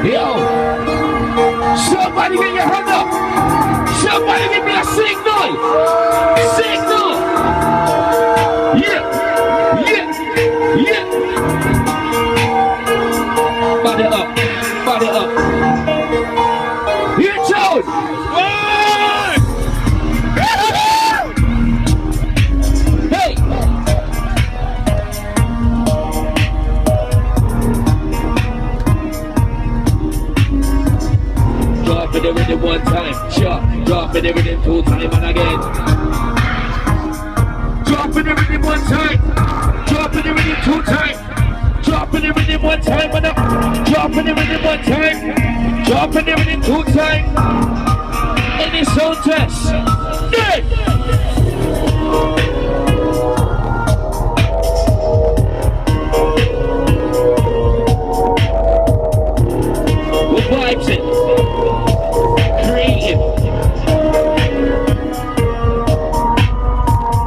Yo, somebody get your hand up. Somebody give me a signal. Signal. Yeah, yeah, yeah. Body up, body up. Here, Jones. Hey. Drop it everything one time, sure. Drop it everything two time and again. Drop it everything one time. Drop it everything two time. Drop it everything one time and up. Drop it everything one time. Drop it everything two time. Any sound test?